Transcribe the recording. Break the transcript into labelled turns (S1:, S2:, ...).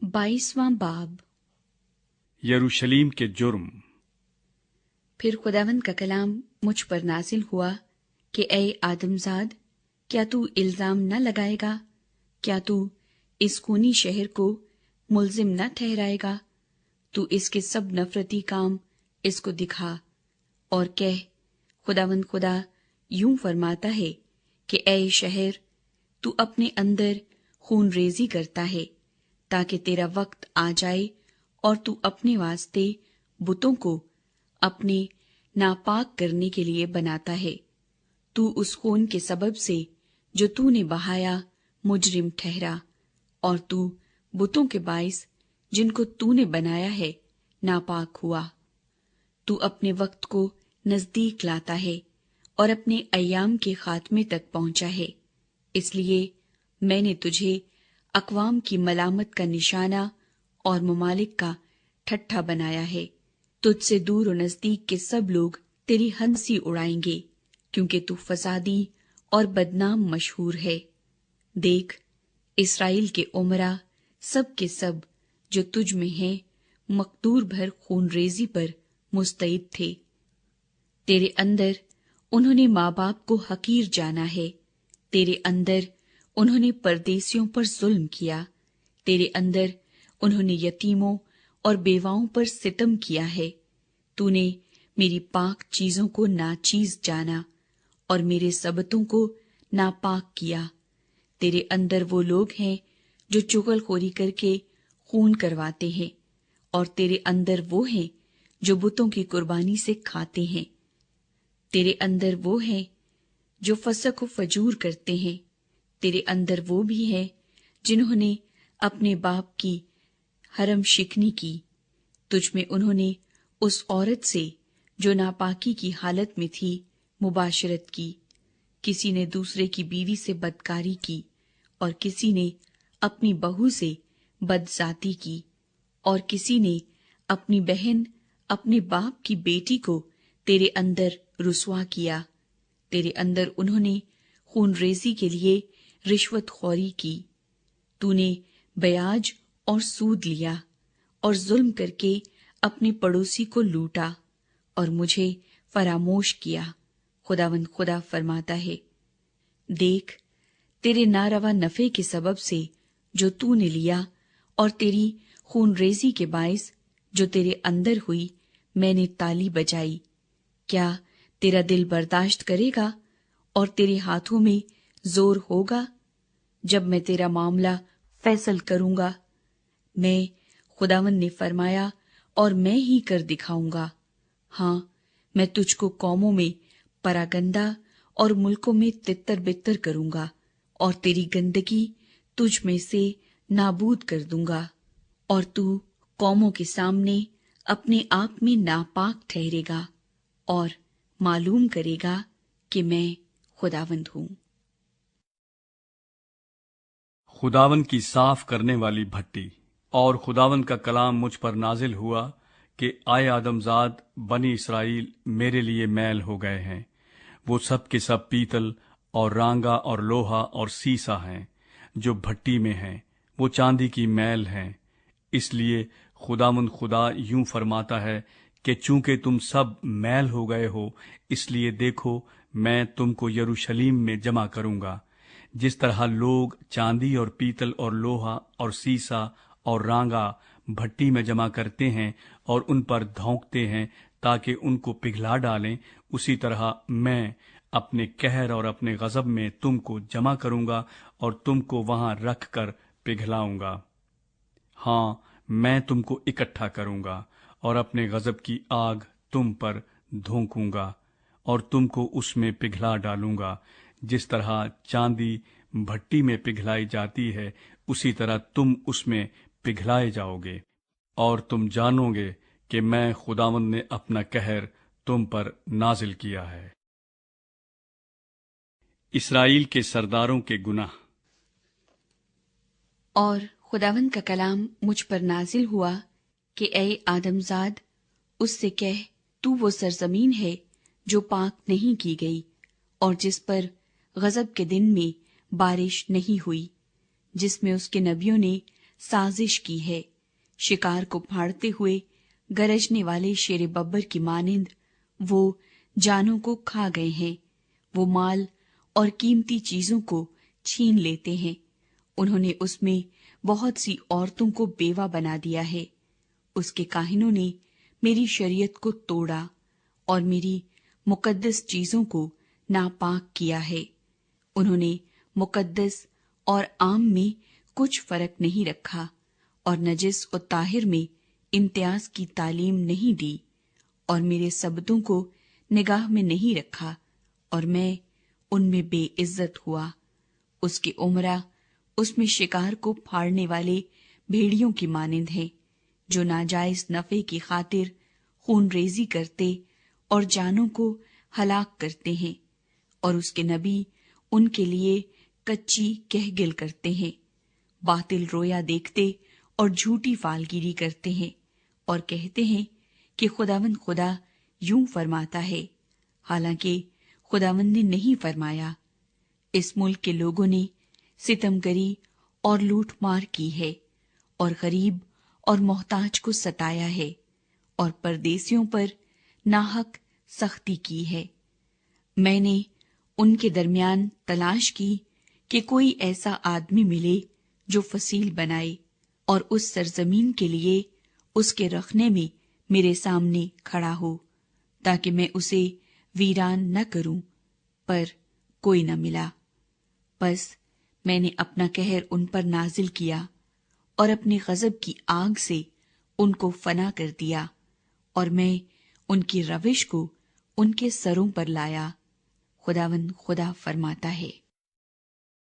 S1: 22वां बाब।
S2: यरूशलेम के जुर्म।
S1: फिर खुदावंद का कलाम मुझ पर नाजिल हुआ कि ए आदमजाद, क्या तू इल्जाम न लगाएगा? क्या तू इस खूनी शहर को मुल्जिम न ठहराएगा? तू इसके सब नफरती काम इसको दिखा और कह, खुदावंद खुदा यूं फरमाता है कि ए शहर, तू अपने अंदर खून रेजी करता है ताकि तेरा वक्त आ जाए और तू अपने वास्ते बुतों को अपने नापाक करने के लिए बनाता है। तू उस खून के सबब से जो तूने बहाया मुजरिम ठहरा, और तू बुतों के बाइस जिनको तूने बनाया है नापाक हुआ। तू अपने वक्त को नजदीक लाता है और अपने अय्याम के खात्मे तक पहुंचा है। इसलिए मैंने तुझे अक़वाम की मलामत का निशाना और ममालिक का ठट्ठा बनाया है। तुझसे दूर और नजदीक के सब लोग तेरी हंसी उड़ाएंगे, क्योंकि तू फसादी और बदनाम मशहूर है। देख, इस्राएल के उमरा सब के सब जो तुझ में हैं मकदूर भर खून रेजी पर मुस्तैद थे। तेरे अंदर उन्होंने माँ बाप को हकीर जाना है। तेरे अंदर उन्होंने परदेसियों पर जुल्म किया। तेरे अंदर उन्होंने यतीमों और बेवाओं पर सितम किया है। तूने मेरी पाक चीजों को नाचीज जाना और मेरे सबतों को नापाक किया। तेरे अंदर वो लोग हैं जो चुगलखोरी करके खून करवाते हैं, और तेरे अंदर वो हैं जो बुतों की कुर्बानी से खाते हैं। तेरे अंदर वो हैं जो फसक व फजूर करते हैं। तेरे अंदर वो भी हैं जिन्होंने अपने बाप की हरम शिकनी की। तुझ में उन्होंने उस औरत से जो नापाकी की हालत में थी मुबाशरत की। किसी ने दूसरे की बीवी से बदकारी की, और किसी ने अपनी बहू से बदजाती की, और किसी ने अपनी बहन अपने बाप की बेटी को तेरे अंदर रुसवा किया। तेरे अंदर उन्होंने खून रेजी के लिए रिश्वत खौरी की। तूने ब्याज और सूद लिया और जुल्म करके अपने पड़ोसी को लूटा और मुझे फरामोश किया। खुदावंद खुदा फरमाता है, देख, तेरे नारवा नफे के सबब से जो तूने लिया और तेरी खून रेजी के बाइस जो तेरे अंदर हुई, मैंने ताली बजाई। क्या तेरा दिल बर्दाश्त करेगा और तेरे हाथों में जोर होगा जब मैं तेरा मामला फैसल करूंगा? मैं खुदावंद ने फरमाया और मैं ही कर दिखाऊंगा। हाँ, मैं तुझको कौमों में परागंदा और मुल्कों में तितर बितर करूंगा, और तेरी गंदगी तुझ में से नाबूद कर दूंगा, और तू कौमों के सामने अपने आप में नापाक ठहरेगा और मालूम करेगा कि मैं खुदावंद हूँ।
S2: खुदावंद की साफ करने वाली भट्टी। और खुदावंद का कलाम मुझ पर नाजिल हुआ कि आए आदमजाद, बनी इसराइल मेरे लिए मैल हो गए हैं। वो सब के सब पीतल और रांगा और लोहा और सीसा हैं जो भट्टी में हैं, वो चांदी की मैल हैं। इसलिए खुदावंद खुदा यूं फरमाता है कि चूंकि तुम सब मैल हो गए हो, इसलिए देखो, मैं तुमको यरूशलेम में जमा करूंगा। जिस तरह लोग चांदी और पीतल और लोहा और सीसा और रांगा भट्टी में जमा करते हैं और उन पर धौंकते हैं ताकि उनको पिघला डालें, उसी तरह मैं अपने कहर और अपने गजब में तुमको जमा करूंगा और तुमको वहां रख कर पिघलाऊंगा। हाँ, मैं तुमको इकट्ठा करूंगा और अपने गजब की आग तुम पर धोंकूंगा और तुमको उसमें पिघला डालूंगा। जिस तरह चांदी भट्टी में पिघलाई जाती है, उसी तरह तुम उसमें पिघलाए जाओगे, और तुम जानोगे कि मैं खुदावंद ने अपना कहर तुम पर नाजिल किया है। इसराइल के सरदारों के गुनाह।
S1: और खुदावंद का कलाम मुझ पर नाजिल हुआ कि ए आदमजाद, उससे कह, तू वो सरजमीन है जो पाक नहीं की गई और जिस पर गजब के दिन में बारिश नहीं हुई, जिसमें उसके नबियों ने سازش کی ہے۔ شکار کو پھاڑتے ہوئے گرجنے والے شیر ببر کی مانند وہ جانوں کو کھا گئے ہیں۔ وہ مال اور قیمتی چیزوں کو چھین لیتے ہیں۔ انہوں نے اس میں بہت سی عورتوں کو بیوہ بنا دیا ہے۔ اس کے کاہنوں نے میری شریعت کو توڑا اور میری مقدس چیزوں کو ناپاک کیا ہے۔ انہوں نے مقدس اور عام میں کچھ فرق نہیں رکھا اور نجس و طاہر میں امتیاز کی تعلیم نہیں دی، اور میرے سبتوں کو نگاہ میں نہیں رکھا، اور میں ان میں بے عزت ہوا۔ اس کے عمرہ اس میں شکار کو پھاڑنے والے بھیڑیوں کی مانند ہیں، جو ناجائز نفع کی خاطر خون ریزی کرتے اور جانوں کو ہلاک کرتے ہیں، اور اس کے نبی ان کے لیے کچی کہگل کرتے ہیں، باطل رویا دیکھتے اور جھوٹی فالگیری کرتے ہیں، اور کہتے ہیں کہ خداوند خدا یوں فرماتا ہے، حالانکہ خداوند نے نہیں فرمایا۔ اس ملک کے لوگوں نے ستمگری اور لوٹ مار کی ہے، اور غریب اور محتاج کو ستایا ہے، اور پردیسیوں پر ناحق سختی کی ہے۔ میں نے ان کے درمیان تلاش کی کہ کوئی ایسا آدمی ملے جو فصیل بنائے اور اس سرزمین کے لیے اس کے رکھنے میں میرے سامنے کھڑا ہو، تاکہ میں اسے ویران نہ کروں، پر کوئی نہ ملا۔ بس میں نے اپنا قہر ان پر نازل کیا اور اپنے غضب کی آگ سے ان کو فنا کر دیا، اور میں ان کی روش کو ان کے سروں پر لایا۔ خداوند خدا فرماتا ہے۔